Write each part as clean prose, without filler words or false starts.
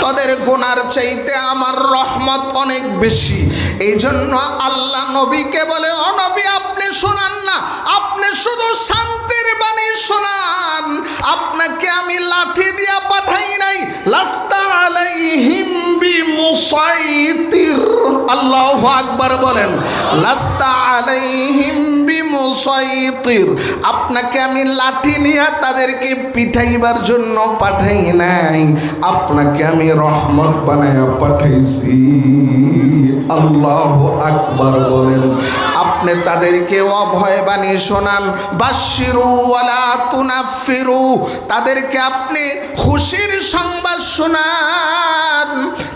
তোদের গুনার চাইতে আমার রহমত অনেক বেশি। এই জন্য আল্লাহ নবীকে বলে, ও নবী আপনি শোনান না, আপনি শুধু শান্তির বাণী শোনান, আপনাকে আমি লাঠি দিয়া পাঠাই নাই। লাস্তা আলাইহিম বিমুসাইতির, আল্লাহু আকবার বলেন। লাস্তা আলাইহিম বিমুসাইতির, আপনাকে আমি লাঠি নিয়ে তাদেরকে পিঠাইবার জন্য পাঠাই নাই, আপনাকে আমি রহমত বানায়া পাঠাইছি। আল্লাহু আকবার বলেন। আপনি তাদেরকে অভয় বাণী শোনান, বাশিরু ওয়ালা তুনাফিরু, তাদেরকে আপনি খুশির সংবাদ শোনান,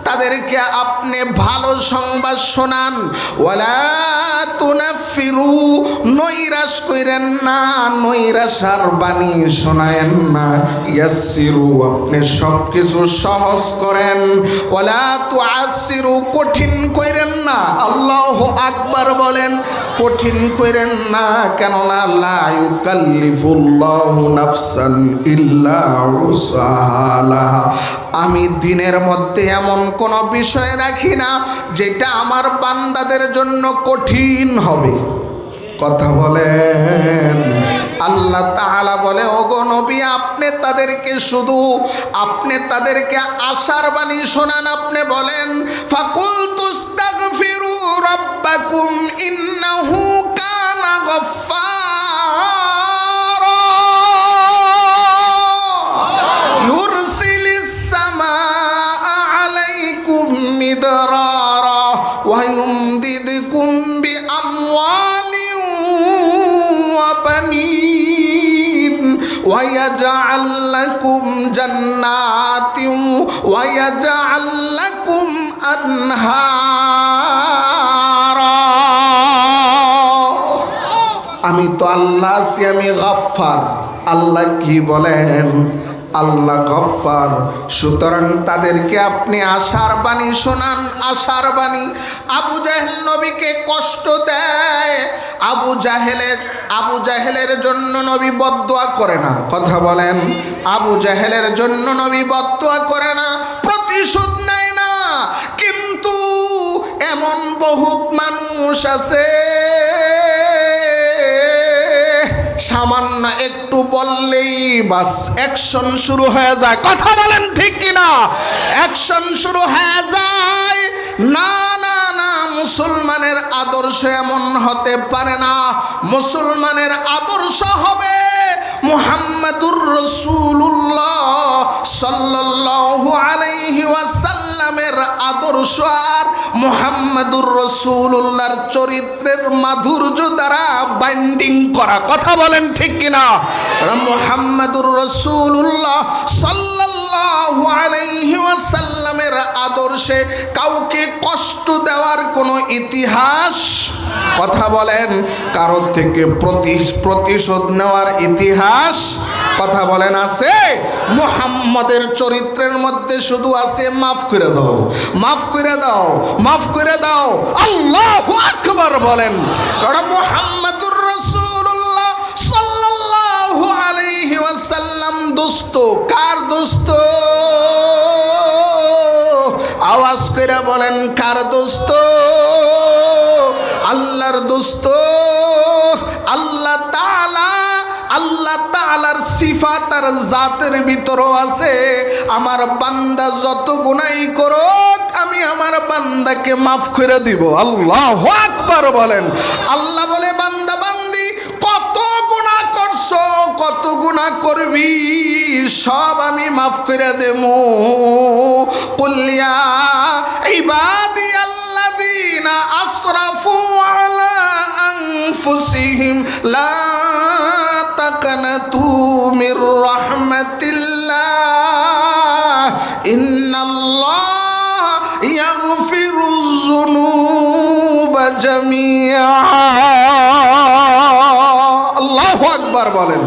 তাদেরকে আপনি ভালো সংবাদ শোনান। ওয়ালা তুনাফিরু, নৈরাশ কইরেন না, নৈরাশার বাণী শোনায়েন না। ইয়াসসিরু, আপনি সব কিছু সহজ করেন। ওয়ালা তুআসসিরু, কঠিন কইরেন না। আল্লাহু আকবার বলেন। কঠিন কইরেন না, কেননা লা ইউকাল্লিফুল্লাহু নাফসান ইল্লা উসআহা। আমি দিনের মধ্যে এমন কোন বিষয় রাখি না যেটা আমার বান্দাদের জন্য কঠিন হবে। কথা বলেন। আল্লাহ তাআলা বলে, ওগো নবী আপনি তাদেরকে শুধু, আপনি তাদেরকে আশার বাণী শোনান। আপনি বলেন, ফাকুলতুস্তাগফিরু রাব্বাকুম ইন্নাহু কানা গফফারা ইউরসিলিস সামাআ আলাইকুম মিদরারা ওয়া ইউমদিদকুম বিআমওয়ালিন ওয়া বানিন ওয়া ইয়াজআল লাকুম জান্নাতিন ওয়া ইয়াজআল লাকুম আনহারা। আমি তো আল্লাহ আছি, আমি গফফার। আল্লাহ কি বলেন? আল্লাহ গফফার। সুতরাং তাদেরকে আপনি আশার বাণী শোনান, আশার বাণী। আবু জাহেল নবীকে কষ্ট দেয়, আবু জাহেলের জন্য নবী বদদুয়া করে না। কথা বলেন। আবু জাহেলের জন্য নবী বদদুয়া করে না, প্রতিশোধ নেয় না। কিন্তু এমন বহুত মানুষ আছে সামান্য একটু বললেই বাস অ্যাকশন শুরু হয়ে যায়। কথা বলেন ঠিক কিনা? অ্যাকশন শুরু হয়ে যায়। না না না, মুসলমানের আদর্শ এমন হতে পারে না। মুসলমানের আদর্শ হবে মুহাম্মাদুর রাসূলুল্লাহ সাল্লাল্লাহু আলাইহি ওয়াসাল্লামের আদর্শ আর মুহাম্মাদুর রাসূলুল্লাহর চরিত্রের মাধুর্য দ্বারা বাইন্ডিং করা। কথা বলেন ঠিক কিনা? মুহাম্মাদুর রাসূলুল্লাহ সাল্লাল্লাহু আলাইহি ওয়াসাল্লামের আদর্শে কাউকে কষ্ট দেওয়ার কোনো ইতিহাস, কথা বলেন, কারোর থেকে প্রতিশোধ নেওয়ার ইতিহাস, কথা বলেন, আছে? মুহাম্মাদের চরিত্রের মধ্যে শুধু আছে মাফ করে দাও, মাফ করে দাও, মাফ করে দাও। আল্লাহু আকবার বলেন। কারণ মুহাম্মাদুর রাসূলুল্লাহ সাল্লাল্লাহু আলাইহি ওয়াসাল্লাম দোস্ত। কার দোস্ত? আওয়াজ করে বলেন, কার দোস্ত? আল্লাহর দোস্ত। আল্লাহ তাআলার সিফাত আর জাতের ভিতরও আছে, আমার বান্দা যত গুনাহ করুক আমি আমার বান্দাকে মাফ করে দিব। আল্লাহু আকবার বলেন। আল্লাহ বলে, বান্দা বান্দি কত গুনাহ করছো, কত গুনাহ করবি, সব আমি মাফ করে দেব। কুল ইয়া ইবাদিয়াল্লাযীনা আসরাফু আলা আনফুসিহিম লা তাকনাতু মির রাহমাতিল্লাহ ইন্নাল্লাহা ইয়াগফিরুয যুনুবা জামিআ। আল্লাহু আকবার বলেন।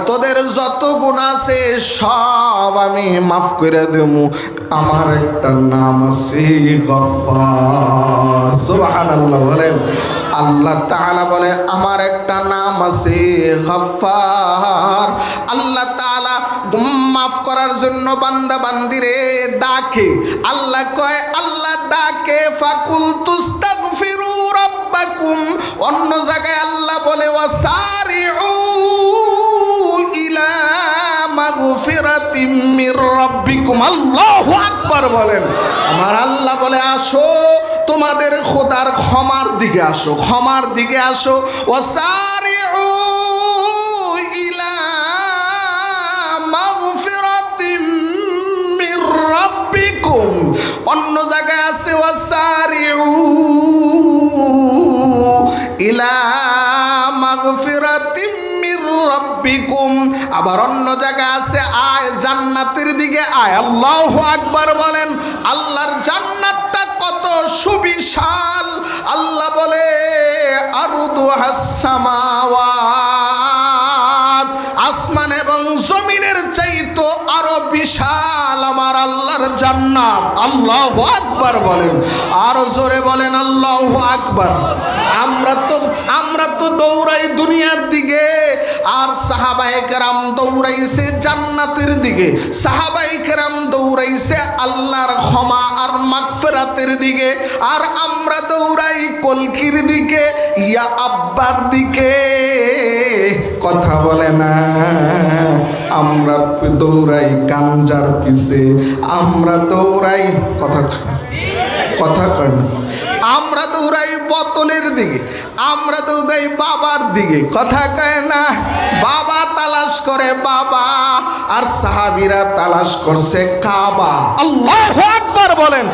তোদের যত গুনাহ আছে সব আমি মাফ করে দেব। আমার একটা নাম আছে গফফার। সুবহানাল্লাহ বলেন। আল্লাহ তাআলা বলে, আমার একটা নাম আছে গফফার। আল্লাহ তাআলা মাফ মাফ করার জন্য বান্দা বান্দিরে ডাকে। আল্লাহ কয়, আল্লাহ ডাকে ফাকুল তুস্তাগফিরু রাব্বাকুম। অন্য জায়গায় আল্লাহ বলে ওয়াসারিউ ইলা মাগফিরাতিম মির রাব্বিকুম। আল্লাহু আকবার বলেন। আমার আল্লাহ বলে আসো তোমাদের খোদার ক্ষমার দিকে আসো, ক্ষমার দিকে আসো। ওয়াসারিউ ইলা মাগফিরাতিম মির রাব্বিকুম। অন্য জায়গায় আছে ওয়াসারিউ ইলা মাগফিরাতিম মির রাব্বিকুম। আবার অন্য জায়গায় আছে আয় জান্নাতের দিকে আয়। আল্লাহু আকবার বলেন। আল্লাহর জান্নাতটা কত সুবিশাল। আল্লাহ বলে আরদুহাস সামাওয়াত, আসমান এবং জমিনের চাইতো আরো বিশাল আমার আল্লাহর জান্নাত। আল্লাহু আকবার বলেন। আর জোরে বলেন আল্লাহু আকবার। আমরা তো দৌড়াই দুনিয়ার দিকে, আর সাহাবায়ে কেরাম দৌড়াইছে জান্নাতের দিকে, সাহাবায়ে কেরাম দৌড়াইছে আল্লাহর ক্ষমা আর মাগফিরাতের দিকে, আর আমরা দৌড়াই কলকির দিকে, ইয়া আব্বার দিকে। কথা বলে না। আমরা দৌড়াই গাঞ্জার পিছে, আমরা দৌড়াই কথা কয় না। আমরা দৌড়াই বোতলের দিকে, আমরা দৌড়াই বাবার দিকে। কথা কয় না। বাবা তালাশ করে বাবা, আর সাহাবীরা তালাশ করছে কাবা। আল্লাহু আকবার বলেন।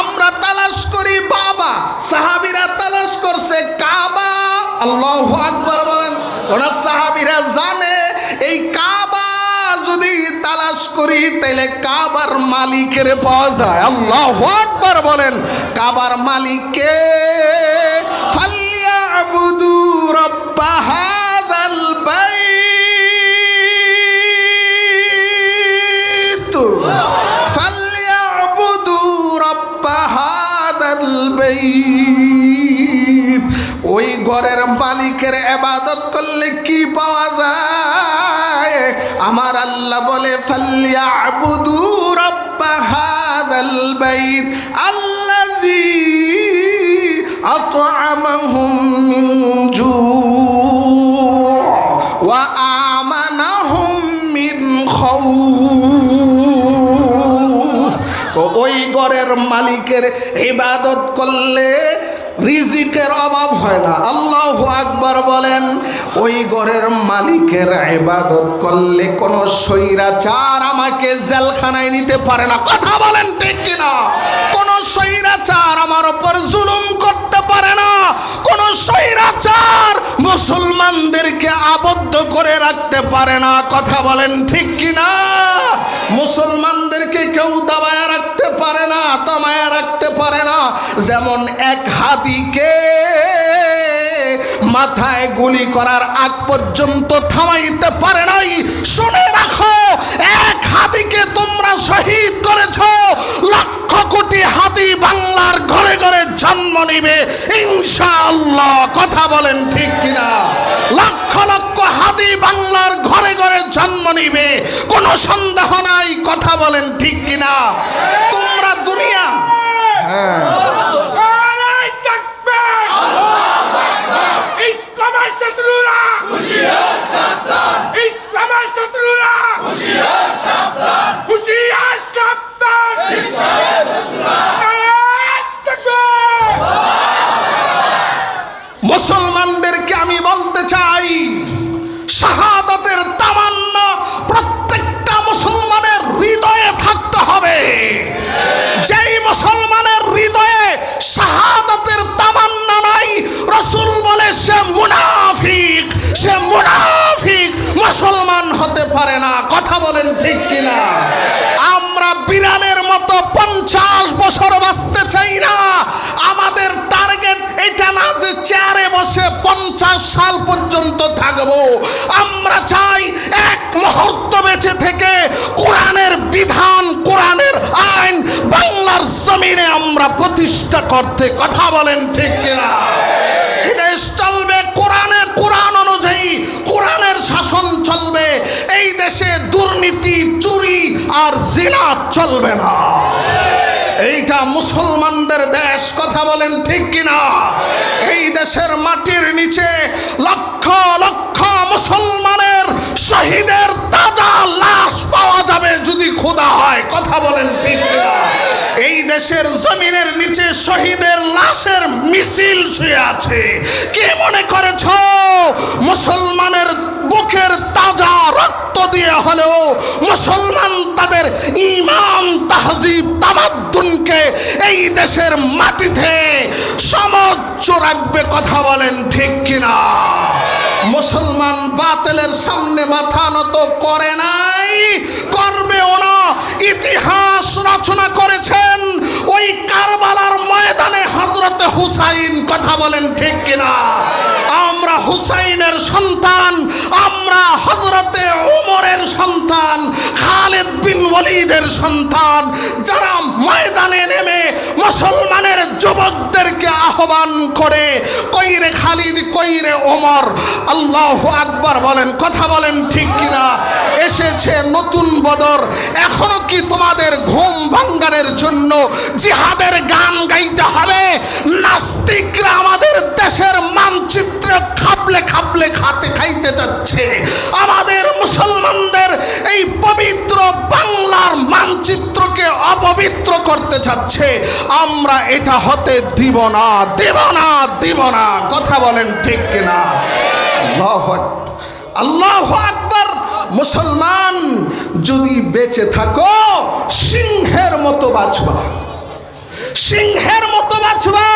আমরা তালাশ করি বাবা, সাহাবীরা তালাশ করছে কাবা। আল্লাহু আকবার বলেন। ওরা সাহাবীরা জানে এই কাবা যদি তালাশ করি তাহলে কাবার মালিকের পাওয়া যায়। আল্লাহু আকবার বলেন। কাবার মালিককে ফালিয়াবুদু রাব্ব হাযাল বাইত, ফালিয়াবুদু রাব্ব হাযাল বাইত। ওই ঘরের মালিকের ইবাদত করলে কি পাওয়া যায়? আমার আল্লাহ বলে ফালিয়াবুদু রাব্ব হাযাল বাইত আল্লাযী আত'আমাহুম মিন জু' ওয়া আমানাহুম মিন খাউফ। ওই ঘরের মালিকের ইবাদত করলে রিজিকের অভাব হয় না। আল্লাহু আকবার বলেন। ওই ঘরের মালিকের ইবাদত করলে কোন স্বৈরাচার আমাকে জেলখানায় নিতে পারে না। কথা বলেন ঠিক কিনা? কোন স্বৈরাচার আমার উপর জুলুম করতে পারে না। কোন স্বৈরাচার মুসলমানদেরকে আবদ্ধ করে রাখতে পারে না। কথা বলেন ঠিক কিনা? মুসলমানদেরকে কেউ দাবায় রাখতে পারে না, দমায় রাখতে পারে না। যেমন এক হাদিকে মাথায় গুলি করার আগ পর্যন্ত থামাইতে পারে নাই। শুনে রাখো, এক হাদিকে তোমরা শহীদ করেছ, লক্ষ কোটি হাদি বাংলার ঘরে ঘরে জন্ম নিবে ইনশাআল্লাহ। কথা বলেন ঠিক কিনা? লক্ষ লক্ষ হাদি বাংলার ঘরে ঘরে জন্ম নিবে, কোনো সন্দেহ নাই। কথা বলেন ঠিক কিনা? তোমরা দুনিয়া মুসলমানদেরকে আমি বলতে চাই, শাহাদাতের তামান্না প্রত্যেকটা মুসলমানের হৃদয়ে থাকতে হবে। যেই মুসলমানের হৃদয়ে শাহাদাতের তামান্না নাই, রাসূল বলে সে মুনাফিক, সে মুনাফিক, মুসলমান হতে পারে না। কথা বলেন ঠিক কিনা? আমরা বিড়ালের মতো 50 বছর বাঁচতে চাই না। আমাদের টার্গেট এটা না যে চেয়ারে বসে 50 সাল পর্যন্ত থাকবো। আমরা চাই এক মুহূর্ত বেঁচে থেকে কোরআনের বিধান, কোরআনের আইন বাংলার জমিনে আমরা প্রতিষ্ঠা করতে। কথা বলেন ঠিক কিনা? এই দেশ চলবে কোরআন অনুযায়ী, কোরআনের শাসন চলবে। এই দেশে দুর্নীতি, চুরি, আর জিনা চলবে না। এইটা মুসলমানদের দেশ, কথা বলেন ঠিক কিনা? এই দেশের মাটির নিচে লক্ষ লক্ষ মুসলমানের শহীদের তাজা লাশ পাওয়া যাবে যদি খোদা হয়, কথা বলেন ঠিক কিনা? এই দেশের জমিনের নিচে শহীদের লাশের মিছিল শুয়ে আছে। কি মনে করেছ মুসলমানের বুকের তাজা রক্ত দিয়ে হলেও মুসলমান তাদের ঈমান তাহজিব তামাদ্দুনকে এই দেশের মাটিতে সমুচ্চ রাখবে, কথা বলেন ঠিক কিনা? মুসলমান বাতিলের সামনে মাথা নত করে নাই, করবেও না। ইতিহাস রচনা করেছেন ওই কারবালার ময়দানে হযরতে হুসাইন, কথা বলেন ঠিক কিনা? আমরা হুসাইনের সন্তান, আমরা হযরতে ওমরের সন্তান, খালিদ বিন ওয়ালিদের সন্তান, যারা ময়দানে নেমে মুসলমানের যুবকদেরকে আহ্বান করে, কইরে খালিদ কইরে ওমর, আল্লাহু আকবার বলেন, কথা বলেন ঠিক কিনা? এসেছে নতুন বদর। এখনো কি তোমাদের ঘুম ভাঙ্গানোর জন্য জিহাদের গান গাইতে হবে? নাস্তিকরা আমাদের দেশের মানচিত্র খাবলে খাবলে খাইতে যাচ্ছে। আমাদের মুসলমানদের এই পবিত্র বাংলার মানচিত্রকে অপবিত্র করতে যাচ্ছে। আমরা এটা হতে দিব না, দিব না, দিব না, কথা বলেন ঠিক কিনা? আল্লাহু আকবার। মুসলমান যদি বেঁচে থাকো সিংহের মতো বাঁচবা, সিংহের মতো বাঁচবা।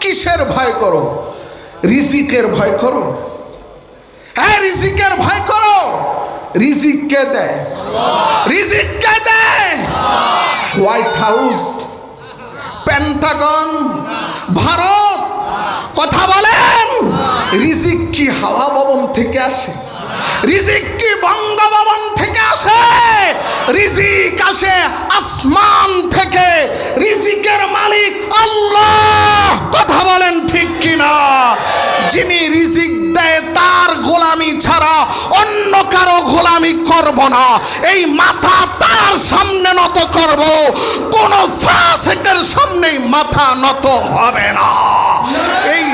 কিসের ভয় করো? রিজিকের ভয় করো। হ্যাঁ, রিজিকের ভয় করো। রিজিক কে দেয়? রিজিক কে দেয়? হোয়াইট হাউস, পেন্টাগন, ভারত, কথা বলেন। রিজিক কি হাওয়া ভবন থেকে আসে? রিজিক কি বঙ্গভবন থেকে আসে? রিজিক আসে আসমান থেকে। রিজিকের মালিক আল্লাহ, কথা বলেন ঠিক কিনা? যিনি রিজিক দেয় তার গোলামি ছাড়া অন্য কারো গোলামি করব না। এই মাথা তার সামনে নত করব, কোন ফাসিকের সামনে মাথা নত হবে না। এই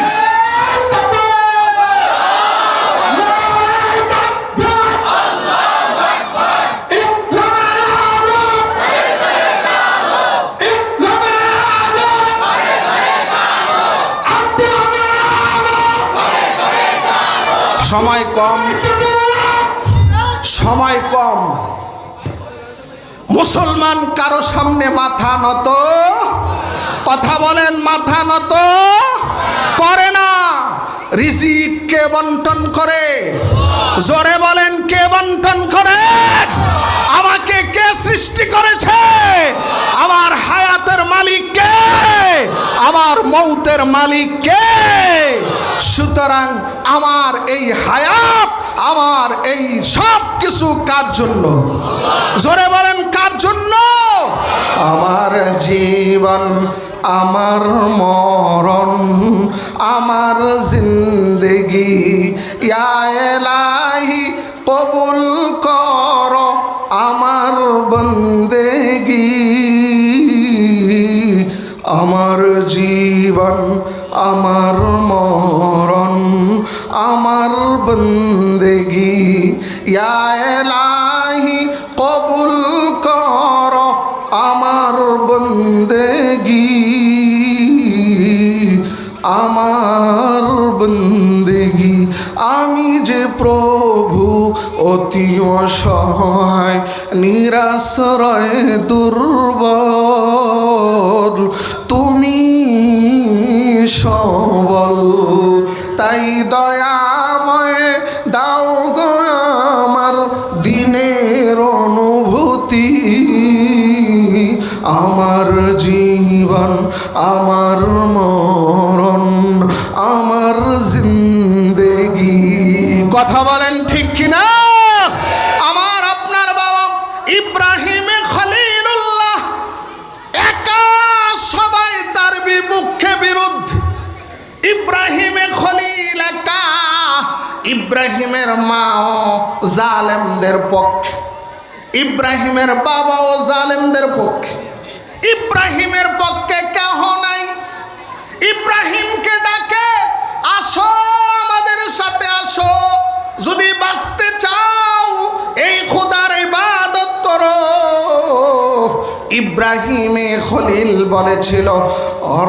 সময় কম, সময় কম। মুসলমান কারো সামনে মাথা নত, কথা বলেন, মাথা নত করে না। রিজিক কে বন্টন করে? জোরে বলেন, কে বন্টন করে? আমাকে কে সৃষ্টি করেছে? আমার হায়াতের মালিক কে? আমার মৌতের মালিক কে? সুতরাং আমার এই হায়াত, আমার এই সব কিছু কার জন্য? জোরে বলেন, কার জন্য? আমার জীবন, আমার মরণ, আমার জিন্দেগি, ইয়া ইলাহি কবুল কর আমার বন্দেগি। আমার জীবন, আমার মরণ, আমার বন্দেগি, ইয়া ইলাহি কবুল কর আমার বন্দেগি, আমার বন্দেগি। আমি যে প্রভু অতি অসহায়, নিরাশ্রয় দুর্বল, তুমি সবল, তাই দয়াময় দাও গো আমার দিনের অনুভূতি। আমার জীবন, আমার মরণ, আমার জিন্দেগি, কথা বলেন ঠিক কিনা? আমার আপনার বাবা ইব্রাহিম খলিলুল্লাহ একা, সবাই তার বিপক্ষে বিরুদ্ধে। ইব্রাহিম খলিল একা, ইব্রাহিমের মাও জালেমদের পক্ষে। ইব্রাহিমের বাবাও জালেমদের পক্ষে, ইব্রাহিমের পক্ষে কেহ নাই। ইব্রাহিমকে ডাকে, আসো আমাদের সাথে আসো, যদি বাঁচতে চাও এই খোদার ইবাদত করো। ইব্রাহিমে খলিল বলেছিল,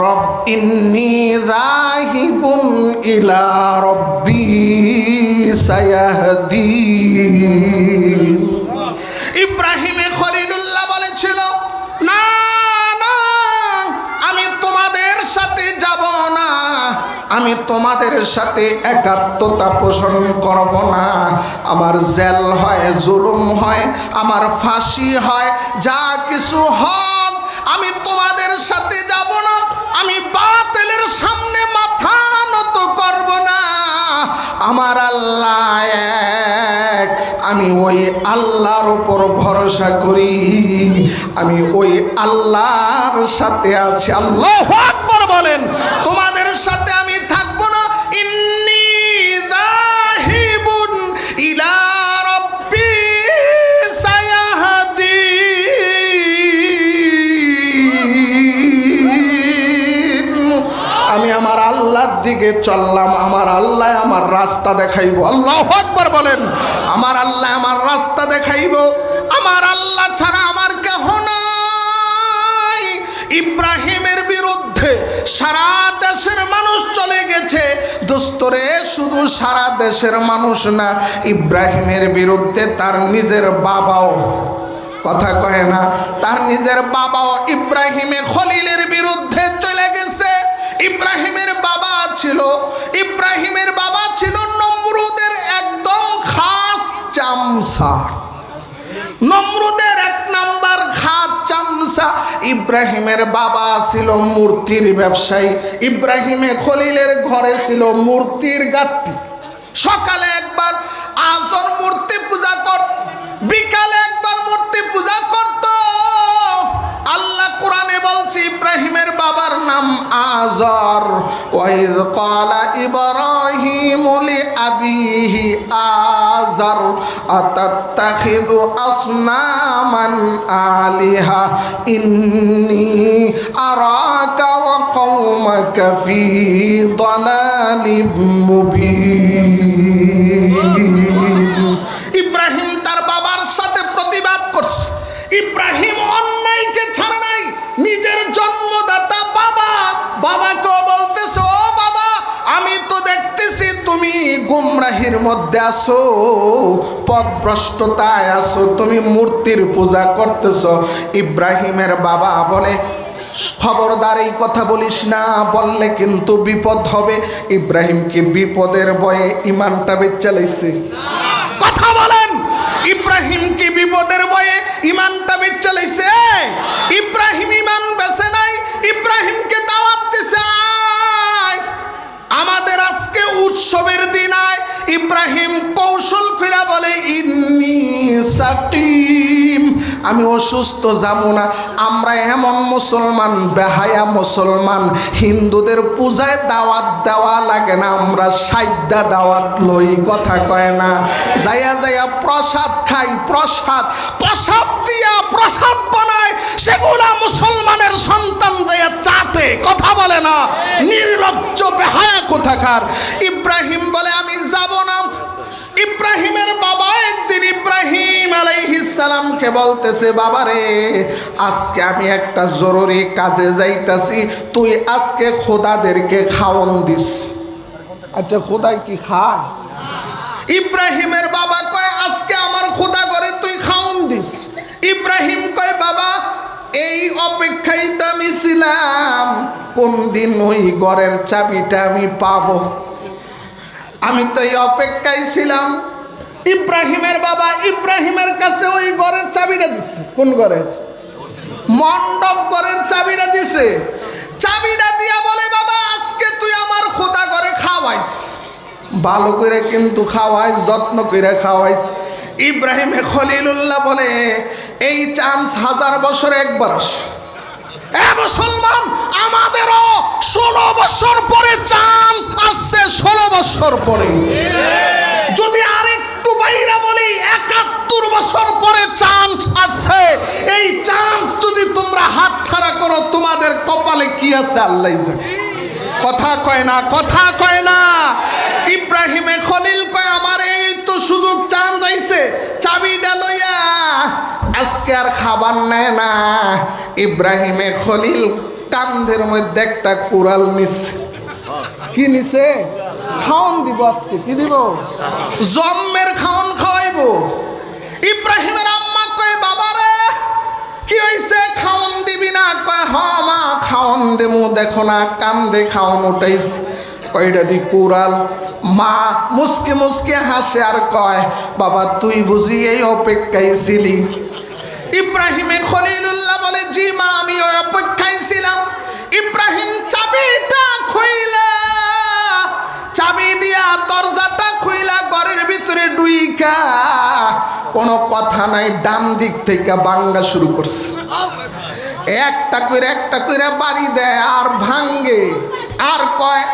রব ইন্নী যাহিবুন ইলা রব্বি সায়াহদিন। ইব্রাহিমে খলিলুল্লাহ বলেছিল, না না, আমি তোমাদের সাথে যাব না, আমি তোমাদের সাথে একাত্মতা পোষণ করব না। আমার জেল হয়, জুলুম হয়, আমার ফাঁসি হয়, যা কিছু হোক আমি তোমাদের সাথে যাব না। আমি বাতিলের সামনে মাথা নত করব না। আমার আল্লাহ এক, আমি ওই আল্লাহর উপর ভরসা করি, আমি ওই আল্লাহর সাথে আছি। আল্লাহু আকবার বলেন। তোমাদের সাথে আমি থাকবো না। ইন্নী যাহিবুন ইলা রব্বি সায়াহদিন। আমি আমার আল্লাহর দিকে চললাম, আমার আল্লাহ আমার রাস্তা দেখাইব। আল্লাহু আকবার বলেন। আমার আল্লাহ আমার রাস্তা দেখাইব, আমার আল্লাহ ছাড়া আমার কেহ নাই। ইব্রাহিমের বিরুদ্ধে সারা দেশের মানুষ চলে গেছে। দোস্তরে, শুধু সারা দেশের মানুষ না, ইব্রাহিমের বিরুদ্ধে তার নিজের বাবাও, কথা কয় না, তার নিজের বাবাও ইব্রাহিমের খলিলের বিরুদ্ধে চলে গেছে। ইব্রাহিমের বাবা ছিল, ইব্রাহিমের বাবা ছিল নমরুদের একদম খাস চামচা, নমরুদের এক নাম্বার খাস চামচা। ইব্রাহিমের বাবা ছিল মূর্তির ব্যবসায়ী। ইব্রাহিমের খলিলের ঘরে ছিল মূর্তির গাঁটটি। সকালে একবার আসর মূর্তি পূজা করত, বিকালে একবার মূর্তি পূজা করত। আল্লাহ কোরআনে বলছে ইব্রাহিমের বাবার নাম আজর। ওয়াইদ ক্বালা ইব্রাহিমু লিআবিহি আজর আতাত্তাখিযু আসনামান আলিহা ইন্নী আরাকা ওয়া কওমাকা ফী দালালিম মুবিন। ইব্রাহিম তার বাবার সাথে প্রতিবাদ করছে। ইব্রাহিম অন্যায়কে ছাড়ে নাই। নিজের জন্মদাতা বাবা, বাবাকেও বলতেছে, ও বাবা, আমি তো দেখতেছি তুমি গুমরাহির মধ্যে আছো, পথভ্রষ্টতায় আছো, তুমি মূর্তির পূজা করতেছো। ইব্রাহিমের বাবা বলে, খবরদার এই কথা বলিস না, বললে কিন্তু বিপদ হবে। ইব্রাহিমকে বিপদের ভয়ে ইমানটা বেচা লাইছে। কথা বলেন, ইব্রাহিম কি বিপদের ভয়ে ইমানটা বেচা লাইছে? ইব্রাহিম ইমান বেচে নাই, ইব্রাহিমকে দাওয়াত দিছে, আয় আমাদের আজকে উৎসবের দিন আয়। ইব্রাহিম কৌশল কইরা বলে, ইন্নী সাকিম, আমি অসুস্থ, যাবো না। আমরা এমন মুসলমান, বেহায়া মুসলমান, হিন্দুদের পূজায় দাওয়াত দেওয়া লাগে না, আমরা সাইদা দাওয়াত লই, কথা কয় না। যাইয়া যাইয়া প্রসাদ খাই, প্রসাদ প্রসাদ দিয়া প্রসাদ বানায়, সেগুলা মুসলমানের সন্তান যাইয়া চাটে, কথা বলে না। নির্লজ্জ বেহায়া কোথাকার। ইব্রাহিম বলে, আমি যাব না। ইব্রাহিমের বাবা একদিন ইব্রাহিম আলাইহিস সালামকে বলতেছে, বাবারে, আজকে আমি একটা জরুরি কাজে যাইতাছি, তুই আজকে খোদাদেরকে খাওয়ান দিস। আচ্ছা, খোদা কি খায়? ইব্রাহিমের বাবা কয়, আজকে আমার খোদা করে তুই খাওয়ান দিস। ইব্রাহিম কয়, বাবা, এই অপেক্ষায় তো আমি ছিলাম, কোন দিন ওই ঘরের চাবিটা আমি পাবো। আমি তো এই অপেক্ষায় ছিলাম। ইব্রাহিমের বাবা ইব্রাহিমের কাছে ওই ঘরের চাবিটা দিছে। কোন ঘরে? মণ্ডপ ঘরের চাবিটা দিছে। চাবিটা দিয়া বলে, বাবা, আজকে তুই আমার খোদা ঘরে খাওয়াইস, ভালো করে কিন্তু খাওয়াইস, যত্ন করে খাওয়াইস। ইব্রাহিমে খলিলুল্লাহ বলে, এই চান্স 1000 বছরে একবার আসে। মুসলমান, আমাদেরও 16 বছর পরে চান্স আসছে, 16 বছর পরে। যদি আরেকটু একটু বাইরে বলি, 71 বছর পরে চান্স আছে। এই চান্স যদি তোমরা হাতছাড়া করো, তোমাদের কপালে কি আছে আল্লাহই জানে। কথা কয় না, কথা কয় না। ইব্রাহিমে খলিল কয় আমার এই তো সুযোগ, চান্স আইছে, চাবিটা লইয়া আজকে আর খাবার নেয় না। ইব্রাহিমে খলিল কান্ধের মধ্যে একটা কুড়াল নিছে। কি নিছে? খাওন দিব আজকে। কি দিব? জম্মের খাওন খাওয়াইব। ইব্রাহিমের আম্মা কয় বাবারে কি হইছে, খাওন দিবি না? কয় হ মা খাওন দেমু, দেখো না কান্দে খাওন উঠাইছে। কয়টা দি কুড়াল। মা মুসকে মুসকে হাসে আর কয় বাবা তুই বুঝি এই অপেক্ষায় ছিলি? ইব্রাহিমে খলিলুল্লাহ বলে জি মা আমি ওই অপেক্ষায় ছিলাম। ইব্রাহিম চাবিটা খুইলা, চাবি দিয়া দরজাটা খুইলা ঘরের ভিতরে ডুইকা, কোনো কথা নাই, ডান দিক থেকে ভাঙ্গা শুরু করছে। একটা কইরা বাড়ি দেয় আর ভাঙ্গে। আর কয়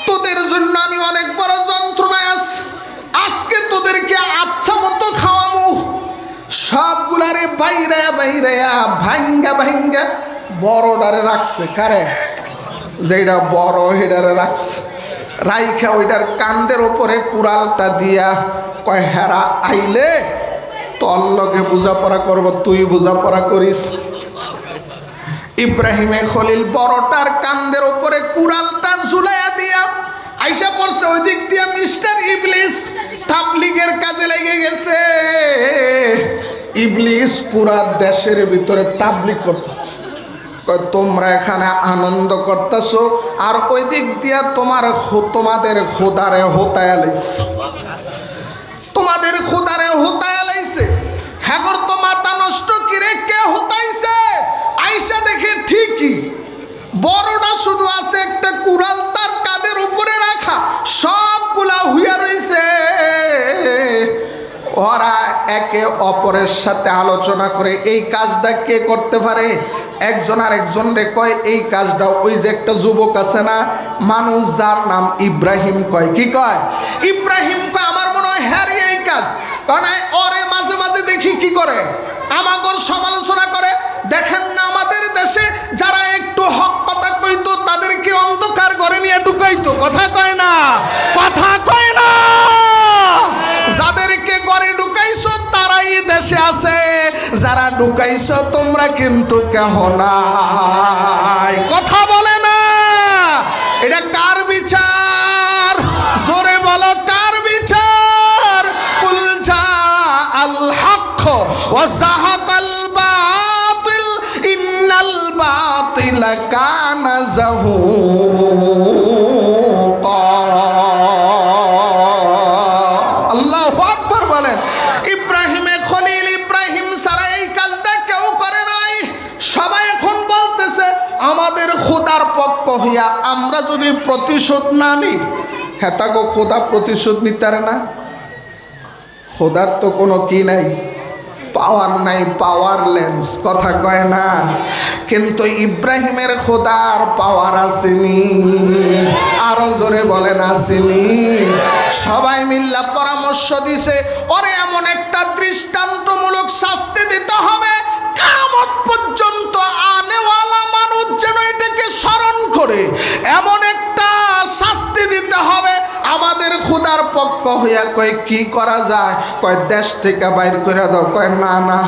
তোদের জন্য আমি অনেক বড় যন্ত্রণায় আছি, আজকে তোদেরকে আচ্ছা মতো খাওয়ামু। সবগুলারে বাইরে বাইরে ভাঙ্গা ভাঙ্গা বড়ডারে রাখছে। কারে? যেটা বড় হেডারে রাখছে। রাইখা ওইটার কান্দের ওপরে কুড়ালটা দিয়া কয় হেরা আইলে তোর লগে বোঝাপড়া করবো, তুই বোঝাপড়া করিস। ইব্রাহিমে খলিল বড়টার কান্দের ওপরে কুড়ালটা ঝুলাইয়া দিয়া আইসা পড়ছে। ওই দিক দিয়া মিস্টার ইবলিস তাবলীগের কাজে লেগে গেছে। ইবলিস পুরা দেশের ভিতরে তাবলীগ করতেছে। তোমরা এখানে আনন্দ করতেছো আর ওই দিক দিয়া তোমাদের খোদারে হোতায় লাইছে, তোমাদের খোদারে হোতায় লাইছে। হ্যাঁ তো মাথা নষ্ট কিরে, কে হোতাইছে? আইসা দেখে ঠিকই বড়টা শুধু আছে একটা কুড়াল তার কাঁধের উপরে রাখা, সবগুলা হুইয়া রইছে। ওরা একে অপরের সাথে আলোচনা করে এই কাজটা কে করতে পারে। একজন আর একজন রে কয় এই কাজটা ওই যে একটা যুবক আছে না মানুষ যার নাম ইব্রাহিম, কয় কি কয়? ইব্রাহিম কয় আমার মনে হয় হ্যাঁ এই কাজ। কারণ ওরে মাঝে মাঝে দেখি কি করে, আমাদের সমালোচনা করে। দেখেন না আমাদের দেশে যারা একটু হক কথা কইতো তাদেরকে অন্ধকার ঘরে নিয়ে ঢুকাইতো। কথা কয় না, কথা কয় না। যাদেরকে ঘরে ঢুকাইছো তারাই দেশে আছে, যারা ঢুকাইছো তোমরা কিন্তু কেহ নাই। কথা বলে না। এটা কার বিচার? জোরে বলো কার বিচার? কুল জা আল হক ওয়া যাহাকাল বাতিল ইন্নাল বাতিলা কানা যাহুকা। আল্লাহু আকবার বলেন। ইব্রাহিমে খলিল, ইব্রাহিম ছাড়া এই কাজটা কেউ করে নাই। সবাই এখন বলতেছে আমাদের খোদার পক্ষ হইয়া আমরা যদি প্রতিশোধ না নিই, হেতাগো খোদা প্রতিশোধ নিতারে না। খোদার তো কোনো কি নাই, পাওয়ার নাই, পাওয়ারলেস। কথা কয় না। কিন্তু ইব্রাহিমের খোদার পাওয়ার আসেনি। আরো জোরে বলেন আসেনি। সবাই মিল্লা পরামর্শ দিছে ওরে এমন একটা দৃষ্টান্তমূলক শাস্তি দিতে হবে কিয়ামত পর্যন্ত আনেওয়ালা মানুষ যেন এটাকে স্মরণ করে। এমন একটা শাস্তি দিতে হবে। আমাদের খোদার পক্ষ হইয়া কয় কি করা যায়? কয় দেশ থেকে বাইর করে দাও। কয় না না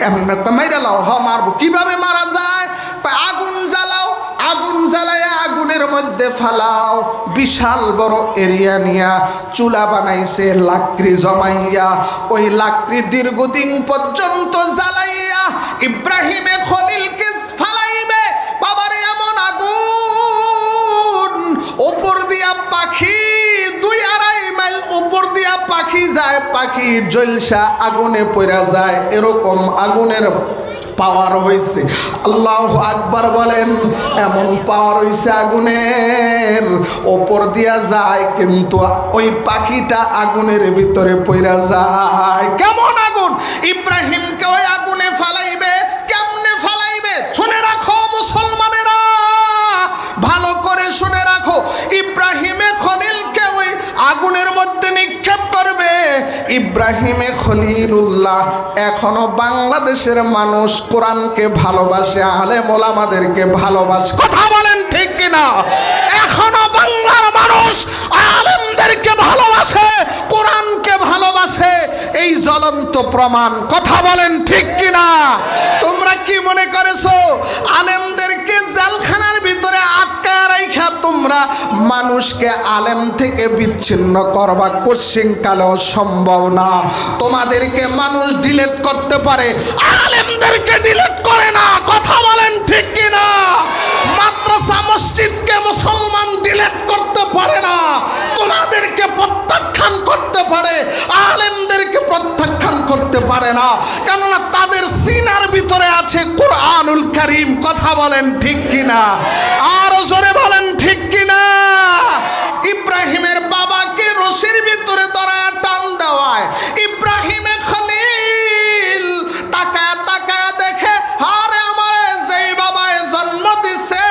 এমনি তো মাইরা লাও। হ মারবো। কিভাবে মারা যায়? কয় আগুন জ্বালাও, আগুন জ্বালাইয়া আগুনের মধ্যে ফালাও। বিশাল বড় এরিয়া নিয়া চুলা বানাইছে লাকড়ি জমাইয়া, ওই লাকড়ি দীর্ঘদিন পর্যন্ত জ্বালাইয়া ইব্রাহিমে খলিলকে ফালাইবে। বাবারে এমন আগুন, উপর দিয়া পাখি 2-2.5 মাইল উপর দিয়া পাখি যায়, পাখি জলসা আগুনে পড়া যায়। এরকম আগুনের পাওয়ার হয়েছে। আল্লাহু আকবার বলেন। এমন পাওয়ার হয়েছে আগুনের, ওপর দিয়া যায় কিন্তু ওই পাখিটা আগুনের ভিতরে পড়া যায়। কেমন আগুন? ইব্রাহিমকে ওই আগুনে ফালাইবে। কেমনে ফালাইবে? শুনে রাখো মুসলমানেরা, ভালো করে শুনে রাখো। ইব্রাহিমে খলিলকে ওই আগুনের মধ্যে নিক্ষেপ করবে। ইব্রাহিমে খলিলুল্লাহ এখনো বাংলাদেশের মানুষ কোরআনকে ভালোবাসে, আলেম ওলামাদেরকে ভালোবাসে। কথা বলেন ঠিক কিনা? এখনো বাংলার মানুষ আলেমদেরকে ভালোবাসে, কোরআনকে ভালোবাসে, এই জ্বলন্ত প্রমাণ। কথা বলেন ঠিক কিনা? তোমরা কি মনে করেছো আলেমদেরকে জেলখানার ভিতরে আটকায় রাখা তোমরা মানুষকে আলেম থেকে বিচ্ছিন্ন করবা? কোশ্চিন কালেও সম্ভব না। তোমাদেরকে মানুষ ডিলিট করতে পারে, আলেমদেরকে ডিলিট করে না। কথা বলেন ঠিক কিনা? মাদ্রাসা মসজিদকে মুসলমান ডিলিট করতে পারে না, তোমাদেরকে প্রত্যাখ্যান করতে পারে, আলেমদেরকে প্রত্যাখ্যান করতে পারে না। কেননা তাদের সিনার ভিতরে আছে কুরআনুল কারীম। কথা বলেন ঠিক কিনা? আরো জোরে বলেন ঠিক কিনা? ইব্রাহিমের বাবাকে রশির ভিতরে ধরায় টান দেওয়ায় ইব্রাহিমে খলিল তাকায় তাকায় দেখে, আরে আমারে যেই বাবায় জন্ম দিছে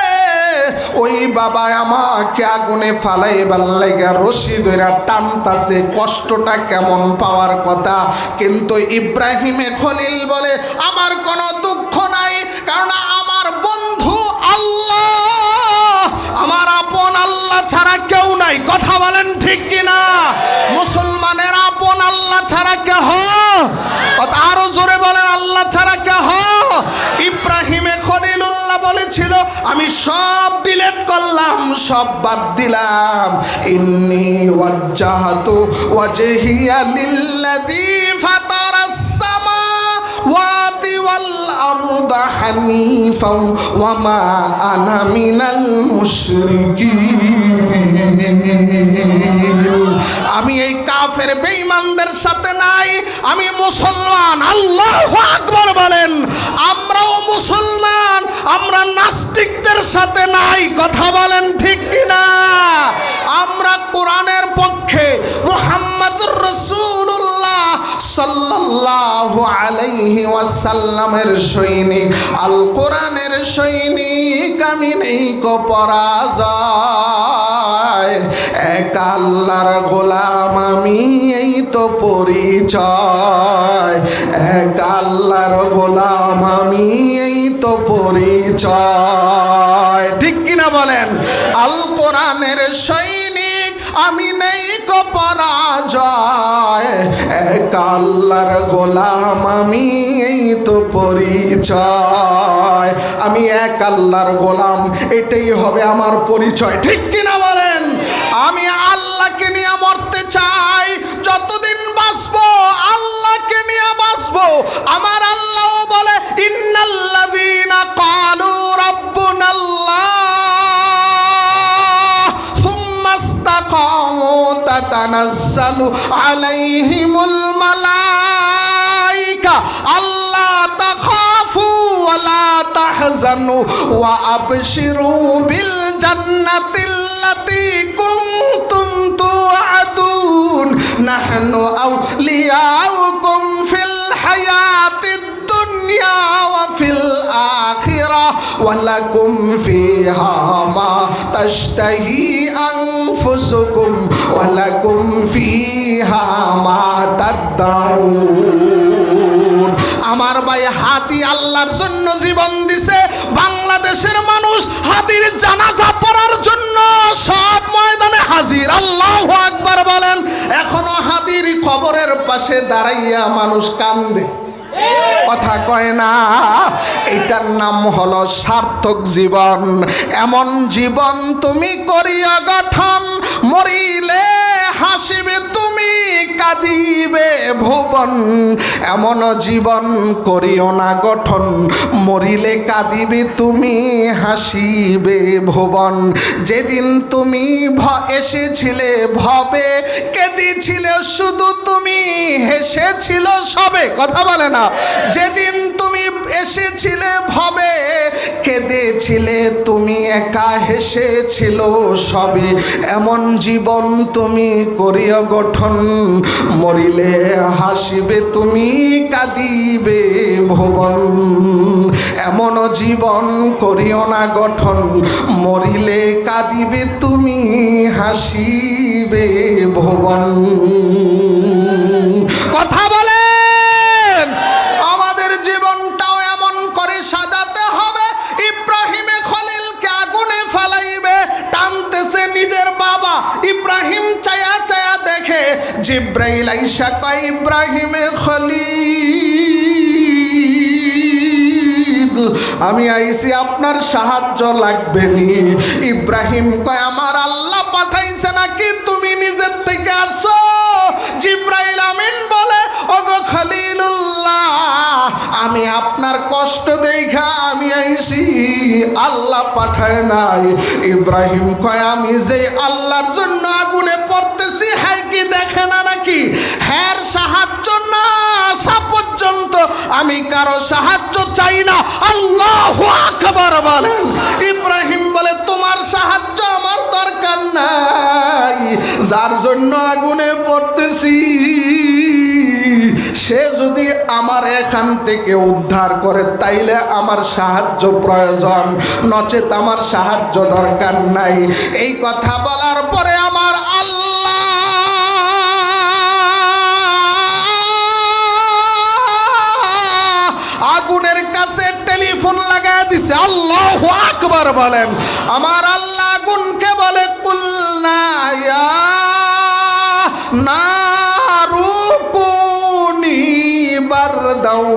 ওই বাবা আমাকে আগুনে ফালাইবার লাগা রশি ধইরা টানতাছে। কষ্টটা কেমন পাওয়ার কথা। কিন্তু ইব্রাহিমে খলিল বলে, আমার কোনো দুঃখ নাই, কারণ আমার বন্ধু আল্লাহ, আমার আপন আল্লাহ ছাড়া কেউ নাই। কথা বলেন ঠিক কিনা? মুসলমানের আপন আল্লাহ ছাড়া কে হয়? আরো জোরে বলেন, আল্লাহ ছাড়া কে হয়? ইব্রাহিমে খলিলুল্লাহ বলেছিল, আমি সব ডিলিট করলাম, সব বাদ দিলাম। ইন্নী ওয়াজ্জাহতু ওয়াজহিয়া লিল্লাযী ফাতারাস সামাওয়াতি ওয়াল আরদা হানিফাও ওয়া মা আনা মিনাল মুশরিকিন। আমি এই কাফের বেঈমানদের সাথে নাই, আমি মুসলমান। আল্লাহু আকবার বলেন। আমরাও মুসলমান, আমরা নাস্তিকদের সাথে নাই। কথা বলেন ঠিক কিনা? আমরা কোরআনের পক্ষে, মুহাম্মদুর রাসূলুল্লাহ সাল্লাল্লাহু আলাইহি ওয়াসাল্লামের সৈনিক, আল কোরআনের সৈনিক। আমি নেই কো পরাজয়, এক আল্লাহর গোলাম আমি, এই তো পরিচয়। এক আল্লাহর গোলাম আমি, এই তো পরিচয়। ঠিক কিনা বলেন? আল কোরআনের সৈনিক, আমি নেই কো পরাজয়, এক আল্লাহর গোলাম আমি, এই তো পরিচয়। আমি এক আল্লাহর গোলাম, এটাই হবে আমার পরিচয়। ঠিক কিনা বলেন? আমি আল্লাহকে নিয়ে মরতে চাই, যতদিন বাঁচবো আল্লাহকে নিয়ে বাঁচবো। আমার আল্লাহ বলে, ইন্নাল্লাযীনা ক্বালু রাব্বুনাল্লাহ সুম্মা ইসতাকামু তাতানাজ্জালু আলাইহিমুল মালাইকা আল্লা তাখাফু ওয়া লা তাহজানু ওয়া আবশিরু বিল জান্নাতিল্লাতী কুনতুম তুআদুন নাহনু আউলিয়াউকুম ফিল হায়াতিদ দুনিয়া ওয়া ফিল আখিরাহ ওয়া লাকুম ফিহা মা তাশতাহি আনফুসুকুম ওয়া লাকুম ফিহা মা তাদদাউন। আমার ভাই হাদি আল্লাহর জন্য জীবন দিছে। বাংলাদেশের মানুষ হাদির জানাজা পড়ার জন্য সব ময়দানে হাজির। আল্লাহু আকবার বলেন। এখনো হাদির কবরের পাশে দাঁড়াইয়া মানুষ কান্দে, কথা কয় না। এইটার নাম হলো সার্থক জীবন। এমন জীবন তুমি করিয়া গঠন, মরিলে হাসিবে তুমি, কাঁদিবে ভুবন। এমন জীবন করিও না গঠন, মরিলে কাঁদিবে তুমি, হাসিবে ভুবন। যেদিন তুমি এসেছিলে ভবে, কেঁদেছিলে শুধু তুমি, হেসেছিল সবে। কথা বলে না? যেদিন তুমি এসেছিলে ভবে, কেঁদেছিলে তুমি একা, হেসেছিল সবে। এমন জীবন তুমি করিয়া গঠন, মরিলে হাসিবে তুমি, কাঁদিবে ভুবন। এমন জীবন করিও না গঠন, মরিলে কাঁদিবে তুমি, হাসিবে ভুবন। ইব্রাহিম চায়া চায়া দেখে জিব্রাইল আইসা কয় ইব্রাহিমে খলিল আমি আইছি আপনার সাহায্য লাগবে নি। ইব্রাহিম কয় আমার আল্লাহ পাঠাইছে নাকি তুমি নিজের থেকে আসো? জিব্রাইল আমিন বলে ওগো খলিলুল্লাহ আমি আপনার কষ্ট দেখা আমি আইছি, আল্লাহ পাঠায় নাই। ইব্রাহিম কয় আমি যে আল্লাহর জন্য আগুনে পড়তেছি হ্যাঁ কি দেখে না নাকি? হ্যাঁ সাহায্য না আসা পর্যন্ত আমি কারো সাহায্য চাই না। আল্লাহু আকবার বলেন। ইব্রাহিম বলে তোমার সাহায্য আমার দরকার নাই, যার জন্য আগুনে পড়তেছি সে যদি আমার এখান থেকে উদ্ধার করে তাইলে আমার সাহায্য প্রয়োজন, নচেত আমার সাহায্য দরকার নাই। এই কথা বলার পরে আমার আল্লাহ আগুনের কাছে টেলিফোন লাগায় দিছে। আল্লাহু আকবার বলেন। আমার আল্লাহ আগুনকে বলে কুলনা ইয়া নারু কুনি বারদাও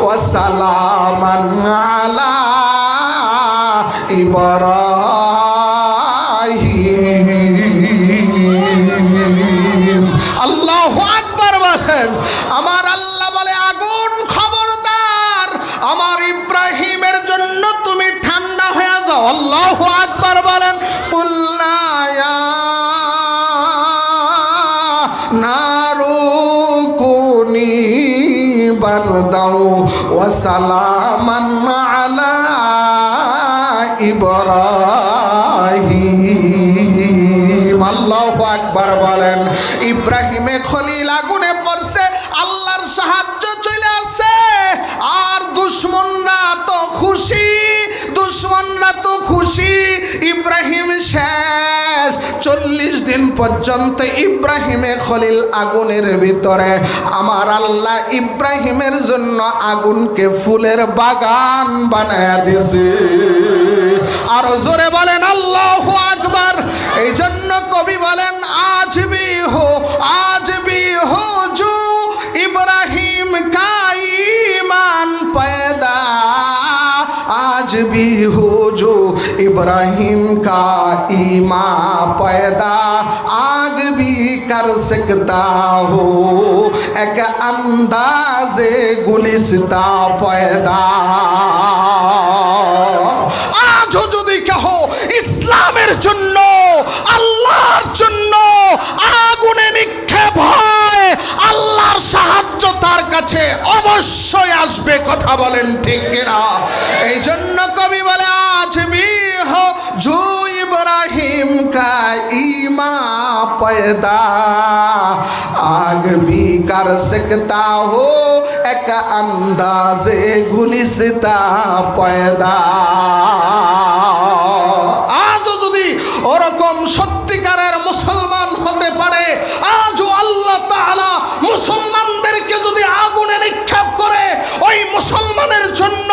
ওয়া সালামান আলা ইব্রাহিম। আল্লাহু আকবার বলেন। আমার আল্লাহ বলে আগুন খবরদার আমার ইব্রাহিমের জন্য তুমি ঠান্ডা হয়ে যাও। আল্লাহু আকবার বলেন। কুলনা ইয়া নারু কুনি বারদাও ওয়া সালামান আলা ইব্রাহিম। আল্লাহু আকবার বলেন। ইব্রাহিমে খলিল আগুনে পড়ছে, আল্লাহর সাহায্য চলে আসছে। আর দুশমনরা তো খুশি, দুশমনরা তো খুশি। ইব্রাহিম শেষ। 40 দিন পর্যন্ত ইব্রাহিমে খলিল আগুনের ভিতরে। আমার আল্লাহ ইব্রাহিমের জন্য আগুনকে ফুলের বাগান বানায়া দিছে। আরো জোরে বলেন আল্লাহু আকবার। এই জন্য কবি বলেন আজ भी हो जो इब्राहिम का ईमान पैदा, आज भी हो जो इब्राहिम का ईमान पैदा, आग भी कर सकता हो एक अंदाज़े गुलिस्ता पैदा। আজও যদি কহো ইসলামের জন্য আল্লাহর জন্য আগুনে নিক্ষেপ হয়, আল্লাহর সাহায্য তার কাছে অবশ্যই আসবে। কথা বলেন ঠিক কিনা? এই জন্য কবি বলে আজ भी हो जो इब्राहिम का ईमान पैदा, आग भी कर सकता हो एक अंदाज़े गुलिस्ता पैदा। আজও যদি ওরকম সত্যিকারের মুসলমান হতে পারে, আজও আল্লাহ তাআলা মুসলমানদেরকে যদি আগুনে নিক্ষেপ করে, ওই মুসলমানের জন্য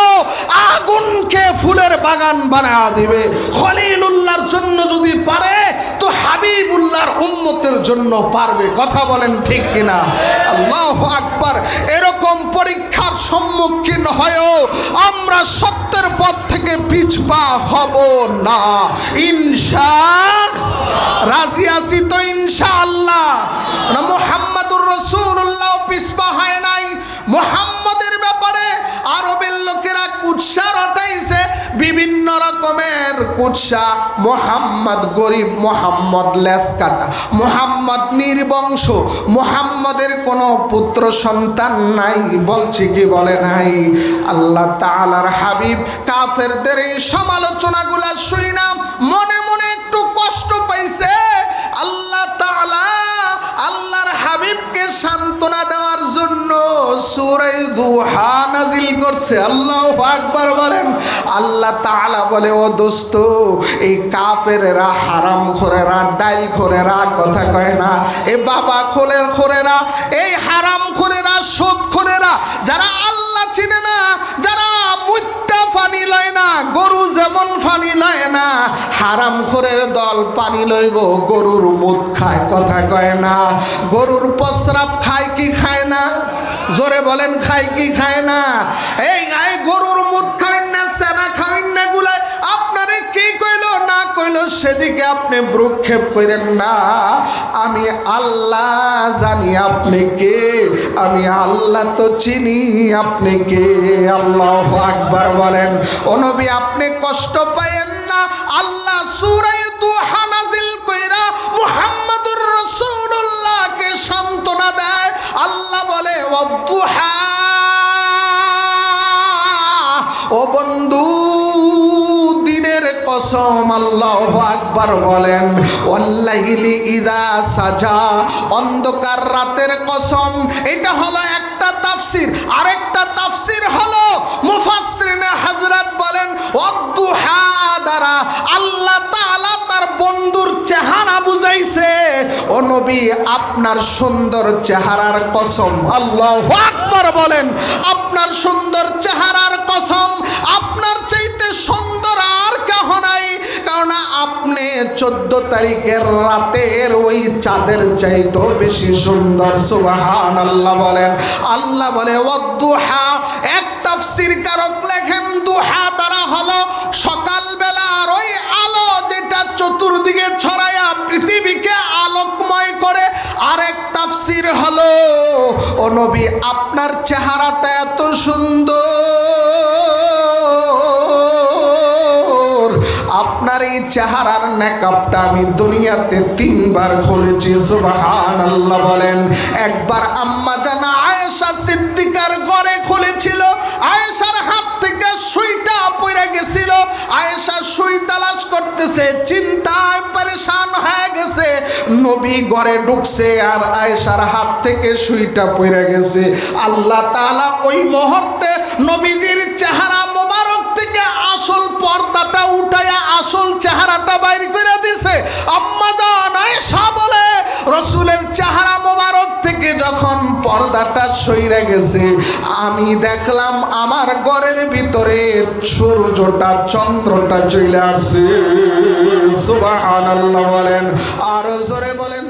আগুনকে ফুলের বাগান বানায়া দিবে। খলিলুল্লাহর জন্য যদি পারে তো হাবিবুল্লাহর উম্মতের জন্য পারবে। কথা বলেন ঠিক কিনা? আল্লাহু আকবার। এরকম পরীক্ষার সম্মুখীন হয়েও আমরা সত্যের পথ থেকে পিছপা হব না। রাজি আছি তো ইনশাআল্লাহ। মুহাম্মাদুর রাসূলুল্লাহ পিছপা হয় নাই। মুহাম্মাদের ব্যাপারে আরবের লোকেরা কুৎসা রটাইছে, বিভিন্ন রকমের কুৎসা। মুহাম্মদ গরিব, মুহাম্মদ লেস কাটা, মুহাম্মদ নির্বংশ, মুহাম্মদের কোনো পুত্র সন্তান নাই। বলছি কি বলে নাই? আল্লাহ তাআলার হাবিব কাফেরদের এই সমালোচনাগুলা শুইনা মনে মনে একটু কষ্ট পাইছে। আল্লাহ তাআলা আল্লাহর হাবিবকে সান্ত্বনা দেওয়ার জন্য সূরা দুহা নাজিল করছে। আল্লাহু আকবার বলেন। আল্লাহ তাআলা বলে ও দোস্ত, এই কাফেরেরা, হারামখোরেরা, ডাইলখোরেরা, কথা কয় না, এ বাবা খোরেরা, এই হারামখোরেরা, সুদখোরেরা, যারা আল্লাহ চিনে না, যারা মুত্তা ফানি লয় না, গরু যেমন ফানি লয় না, হারামখোরের দল পানি লইব, গরুর মুত খায়, কথা কয় না। গরুর প্রস্রাব খায় কি খায় না? জোরে বলেন, খায় কি খায় না? এই গায়ে গরুর মুত খাবেন না, সেনা খাবেন না, গুলায় আপনারে কি কইলো না কইলো সেদিকে আপনি ভ্রুক্ষেপ করেন না। আমি আল্লাহ জানি আপনি কে, আমি আল্লাহ তো চিনি আপনি কে। আল্লাহু আকবার বলেন। ও নবী, আপনি কষ্ট পায়েন না। আল্লাহ সূরা দুহা নাযিল কইরা মুহাম্মদুর রাসূলুল্লাহকে সান্ত্বনা দেয়। আল্লাহ বলে ওয়াদুহা, ও বন্ধু দিনের কসম, আল্লাহু আকবার বলেন। ওয়াল্লাইলি ইযা সাজা, অন্ধকার রাতের কসম। এটা হলো একটা তাফসীর। আরেকটা তাফসীর হলো মুফাসসিরিনে হযরত বলেন ওয়াদুহা দ্বারা আল্লাহ তাআলা তার বন্ধুর চেহারা বুঝাইছে। ও নবী, আপনার সুন্দর চেহারার কসম, আল্লাহু আকবার বলেন, আপনার সুন্দর চেহারার কসম, আপনার চাইতে সুন্দর আর কেহ নাই। কারণ আপনি 14 তারিখের রাতের ওই চাঁদের চাইতেও বেশি সুন্দর। সুবহানাল্লাহ বলেন। আল্লাহ বলে ওয়াদুহা, এক তাফসীর কারক লেখেন দুহা দ্বারা হলো সকালবেলার ওই আলো যেটা চতুর্দিকে ছড়ায়া পৃথিবীকে আলোকময় করে। আরেক তাফসীর হলো, ও নবী আপনার চেহারাটা এত সুন্দর, আপনার এই চেহারার নেকাবটা আমি দুনিয়াতে 3 বার খুলেছি। সুবহানাল্লাহ বলেন। একবার আম্মা জানা আয়েশা সিদ্দিকার ঘরে খুলেছিল, আয়েশার হাত থেকে সুইটা পড়ে গেছিল। আয়েশা সুই তালাশ করতেছে, চিন্তায় পরেশান হয়ে গেছে। নবী ঘরে ঢুকছে আর আয়েশার হাত থেকে সুইটা পড়ে গেছে। আল্লাহ তাআলা ওই মুহূর্তে নবীজির চেহারা মোবারক থেকে আসল পর্দাটা উঠায়া আসল চেহারাটা বাইর করে দিছে। আম্মা জান আয়েশা বলে, রাসূলের চেহারা মোবারক থেকে যখন পর্দাটা সইরা গেছে, আমি দেখলাম আমার ঘরের ভিতরে সূর্যটা চন্দ্রটা চলে আসছে। সুবহানাল্লাহ বলেন। আর জোরে বলেন